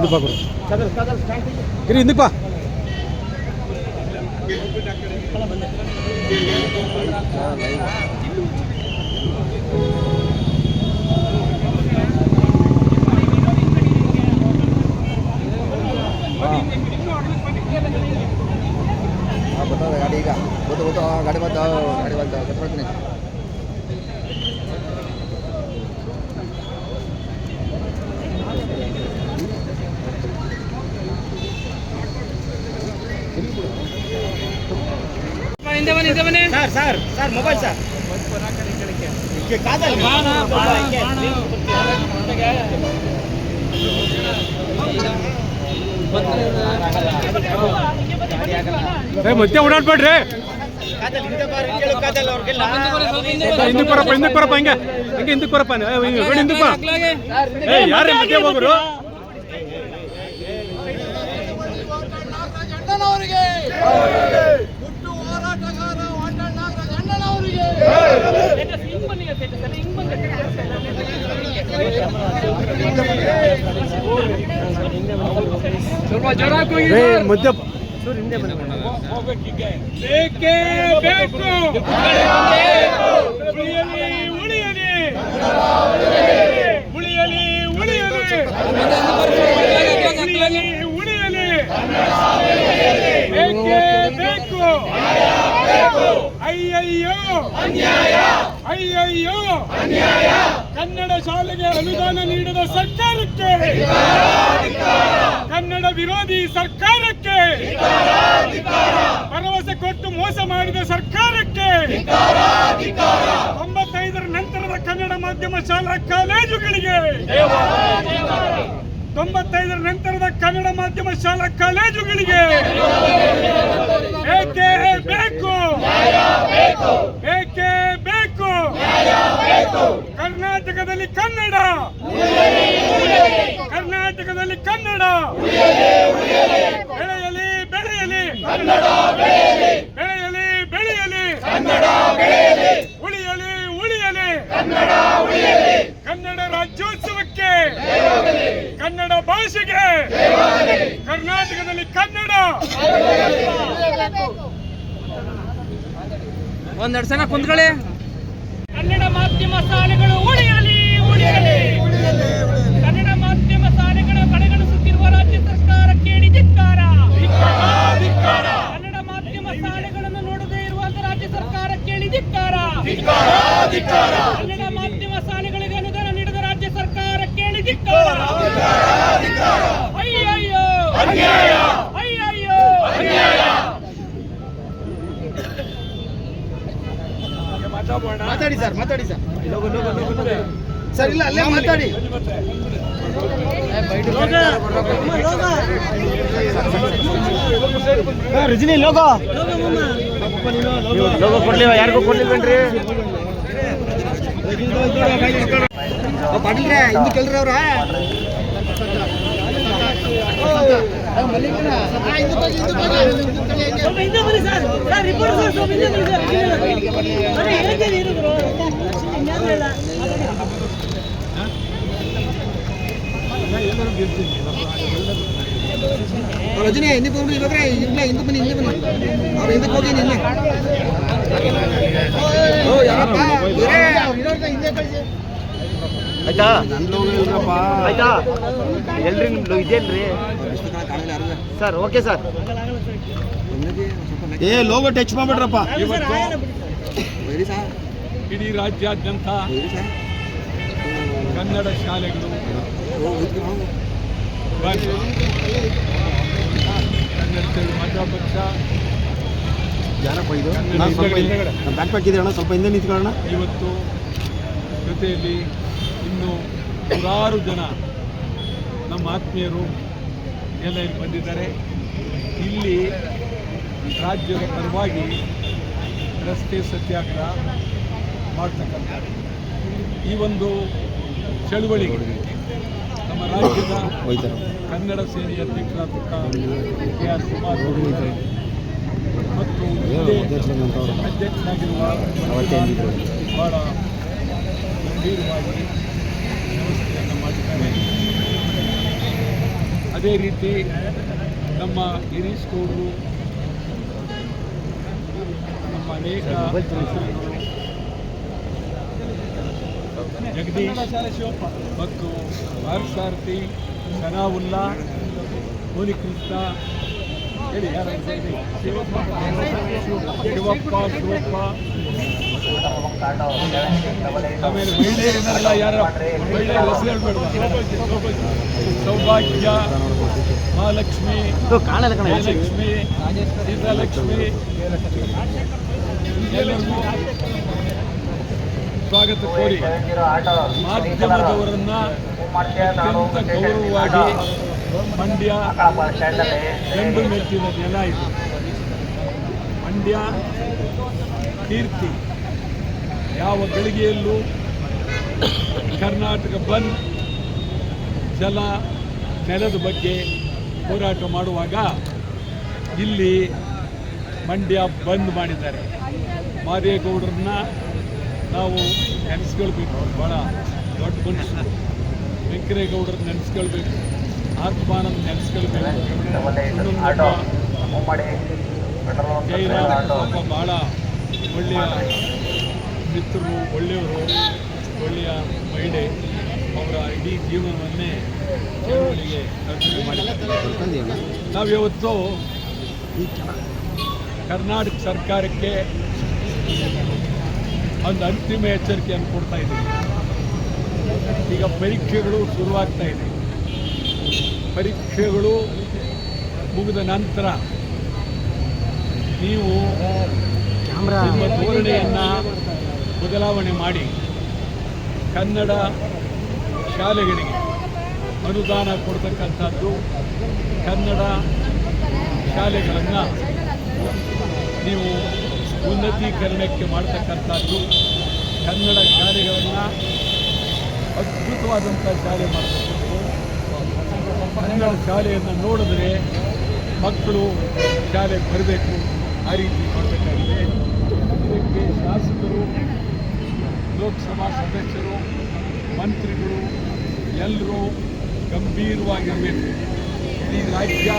ಹಿಂದಕ್ಕೆ ಬಾ ಗಿರಿ ಹಿಂದಕ್ಕೆ ಬಾ. ಬರ್ತದೆ ಗಾಡಿ ಈಗ ಗೊತ್ತು ಗಾಡಿ ಬಂತು ಕಟ್ಕೊಳ್ತೀನಿ. ಸರ್ ಮೊಬೈಲ್ ಸರ್ ಮತ್ತೆ ಓಡಾಡ್ಬೇಡ್ರಿ. ಹಿಂದಕ್ಕೆ ಬರಪ್ಪ ಹಂಗೆ ಹಿಂದಕ್ಕೆ ಬರಪ್ಪ ಹಿಂದಕ್ಕೆ ಬಾ. ಯಾರೇ ಮತ್ತೆ ಹೋಗ್ರು ಮಧ್ಯ ಬೇಕೇ ಬೇಕು ಉಳಿಯಲಿ ಬೇಕೇ ಬೇಕು. ಅಯ್ಯಯ್ಯೋ ಕನ್ನಡ ಶಾಲೆಗೆ ಅನುದಾನ ನೀಡದ ಸರ್ಕಾರಕ್ಕೆ, ಕನ್ನಡ ವಿರೋಧಿ ಸರ್ಕಾರಕ್ಕೆ, ಭರವಸೆ ಕೊಟ್ಟು ಮೋಸ ಮಾಡಿದ ಸರ್ಕಾರಕ್ಕೆ, 95ರ ನಂತರದ ಕನ್ನಡ ಮಾಧ್ಯಮ ಶಾಲಾ ಕಾಲೇಜುಗಳಿಗೆ, 95ರ ನಂತರದ ಕನ್ನಡ ಮಾಧ್ಯಮ ಶಾಲಾ ಕಾಲೇಜುಗಳಿಗೆ ಬೇಕೇ ಬೇಕು. ಕರ್ನಾಟಕದಲ್ಲಿ ಕನ್ನಡ ಬೆಳೆಯಲಿ ಉಳಿಯಲಿ. ಕನ್ನಡ ರಾಜ್ಯೋತ್ಸವಕ್ಕೆ, ಕನ್ನಡ ಭಾಷೆಗೆ, ಕರ್ನಾಟಕದಲ್ಲಿ ಕನ್ನಡ. ಒಂದೆರಡು ಸಲ ಕುಂತ್ಕೊಳ್ಳಿ. ಕನ್ನಡ ಮಾಧ್ಯಮ ಶಾಲೆಗಳು ಉಳಿಯಲಿ. ಕನ್ನಡ ಮಾಧ್ಯಮ ಶಾಲೆಗಳ ಕಡೆಗಣಿಸುತ್ತಿರುವ ರಾಜ್ಯ ಸರ್ಕಾರಕ್ಕೆ ಧಿಕ್ಕಾರ. ಕನ್ನಡ ಮಾಧ್ಯಮ ಶಾಲೆಗಳನ್ನು ನೋಡದೇ ಇರುವಾಗ ರಾಜ್ಯ ಸರ್ಕಾರಕ್ಕೆ ಧಿಕ್ಕಾರ. ಕನ್ನಡ ಮಾಧ್ಯಮ ಶಾಲೆಗಳಿಗೆ ಅನುದಾನ ನೀಡದ ರಾಜ್ಯ ಸರ್ಕಾರಕ್ಕೆ ಧಿಕ್ಕಾರ. ಅಯ್ಯಯ್ಯೋ ಮಾತಾಡಿ ಸರ್ ಸರ್ ಇಲ್ಲ ಅಲ್ಲೇ ಮಾತಾಡಿ. ರಜನಿ ಲೋಗೋ ಕೊಡ್ಲಿವ, ಯಾರಿಗೂ ಕೊಡ್ಲಿಲ್ವೇನ್ರಿ? ಪಾಟೀಲ್ರೆ ಹಿಂದೆ ಕೇಳ್ರಿ ಅವ್ರ ರಜನಿ ಹಿಂದಕ್ಕೆ ಹೋಗ್ಬಿಡಿ. ಇವಾಗ ಹಿಂದೆ ಬನ್ನಿ ಅವ್ರು ಹಿಂದಕ್ಕೆ ಹೋಗಿ ನಿನ್ನೆ ಆಯ್ತಾ ಆಯ್ತಾ ಎಲ್ರಿ ನಿಮ್ದು ಇದೇನ್ರಿ sir? Okay sir. Logo touch ಮಾಡ್ಬಿಡ್ರಪ್ಪ. ಇಡೀ ರಾಜ್ಯಾದ್ಯಂತ ಕನ್ನಡ ಶಾಲೆಗಳು, ಮಧ್ಯಪಕ್ಷ ಸ್ವಲ್ಪ ಹಿಂದೆ ನಿಂತ್ಕೊಳ್ಳೋಣ. ಇವತ್ತು ಜೊತೆಯಲ್ಲಿ ಇನ್ನು ನೂರಾರು ಜನ ನಮ್ಮ ಆತ್ಮೀಯರು ಎಲ್ಲ ಇಲ್ಲಿ ಬಂದಿದ್ದಾರೆ. ಇಲ್ಲಿ ರಾಜ್ಯದ ಪರವಾಗಿ ರಸ್ತೆ ಸತ್ಯಾಗ್ರಹ ಮಾಡ್ತಕ್ಕಂಥದ್ದು ಈ ಒಂದು ಚಳುವಳಿಗೆ ನಮ್ಮ ರಾಜ್ಯದ ಕನ್ನಡ ಸೇನೆಯ ಅಧ್ಯಕ್ಷರಾದಂಥ KR ಕುಮಾರ್ ಮತ್ತು ಅಧ್ಯಕ್ಷರಾಗಿರುವ ಬಹಳ ಗಂಭೀರವಾಗಿ ವ್ಯವಸ್ಥೆಯನ್ನು ಮಾಡಿದ್ದಾರೆ. ಅದೇ ರೀತಿ ನಮ್ಮ ಗಿರೀಶ್ ಗೌಡರು, ನಮ್ಮ ಅನೇಕ ಜಗದೀಶ್ ಮತ್ತು ಪಾರ್ಥಸಾರಥಿ, ಸನಾವುಲ್ಲಾ, ಮುನಿಕೃಷ್ಣ, ಹೇಳಿ ಯಾರು ಶಿವಪ್ಪ, ಆಮೇಲೆ ಮಹಿಳೆಯರನ್ನೆಲ್ಲ ಯಾರ ಮಹಿಳೆಯರ ಹೆಸರು ಹೇಳ್ಬೇಡ, ಸೌಭಾಗ್ಯ, ಮಹಾಲಕ್ಷ್ಮಿ, ಜಯಲಕ್ಷ್ಮಿ, ಸೀತಾಲಕ್ಷ್ಮಿ, ಎಲ್ಲರಿಗೂ ಸ್ವಾಗತ ಕೋರಿ ಮಾಧ್ಯಮದವರನ್ನ ಅತ್ಯಂತ ಗೌರವವಾಗಿ ಮಂಡ್ಯ ಗಂಡು ಮೆಚ್ಚಿದ ನೆಲ ಇದು. ಮಂಡ್ಯ ಕೀರ್ತಿ. ಯಾವ ಗಳಿಗೆಯಲ್ಲೂ ಕರ್ನಾಟಕ ಬಂದ್ ಜಲ ನೆಲದ ಬಗ್ಗೆ ಹೋರಾಟ ಮಾಡುವಾಗ ಇಲ್ಲಿ ಮಂಡ್ಯ ಬಂದ್ ಮಾಡಿದ್ದಾರೆ. ಮಾದೇಗೌಡರನ್ನ ನಾವು ನೆನೆಸ್ಕೊಳ್ಬೇಕು, ಭಾಳ ದೊಡ್ಡ ಮನುಷ್ಯರು. ವೆಂಕರೇಗೌಡರನ್ನ ನೆನೆಸ್ಕೊಳ್ಬೇಕು, ಆತ್ಮಾನಂದ ನೆನೆಸ್ಕೊಳ್ಬೇಕು. ಜಯರಾಮ್ ಪಾಪ ಭಾಳ ಒಳ್ಳೆಯ ಮಿತ್ರರು, ಒಳ್ಳೆಯವರು, ಒಳ್ಳೆಯ ಮಹಿಳೆ. ಅವರ ಇಡೀ ಜೀವನವನ್ನೇ ಚಳವಳಿಗೆ ಅರ್ಪಣೆ ಮಾಡಿದ್ದಾರೆ. ನಾವಿವತ್ತು ಕರ್ನಾಟಕ ಸರ್ಕಾರಕ್ಕೆ ಒಂದು ಅಂತಿಮ ಎಚ್ಚರಿಕೆಯನ್ನು ಕೊಡ್ತಾ ಇದ್ದೀವಿ. ಈಗ ಪರೀಕ್ಷೆಗಳು ಶುರುವಾಗ್ತಾ ಇದೆ. ಪರೀಕ್ಷೆಗಳು ಮುಗಿದ ನಂತರ ನೀವು ನಿಮ್ಮ ಧೋರಣೆಯನ್ನು ಬದಲಾವಣೆ ಮಾಡಿ ಕನ್ನಡ ಶಾಲೆಗಳಿಗೆ ಅನುದಾನ ಕೊಡ್ತಕ್ಕಂಥದ್ದು, ಕನ್ನಡ ಶಾಲೆಗಳನ್ನು ನೀವು ಉನ್ನತೀಕರಣಕ್ಕೆ ಮಾಡ್ತಕ್ಕಂಥದ್ದು, ಕನ್ನಡ ಶಾಲೆಗಳನ್ನು ಅದ್ಭುತವಾದಂಥ ಶಾಲೆ ಮಾಡತಕ್ಕಂಥದ್ದು. ಕನ್ನಡ ಶಾಲೆಯನ್ನು ನೋಡಿದ್ರೆ ಮಕ್ಕಳು ಶಾಲೆಗೆ ಬರಬೇಕು, ಆ ರೀತಿ ಮಾಡಬೇಕಾಗಿದೆ. ಇದಕ್ಕೆ ಶಾಸಕರು, ಲೋಕಸಭಾ ಸದಸ್ಯರು, ಮಂತ್ರಿಗಳು ಎಲ್ಲರೂ ಗಂಭೀರವಾಗಿರಬೇಕು. ಈ ರಾಜ್ಯ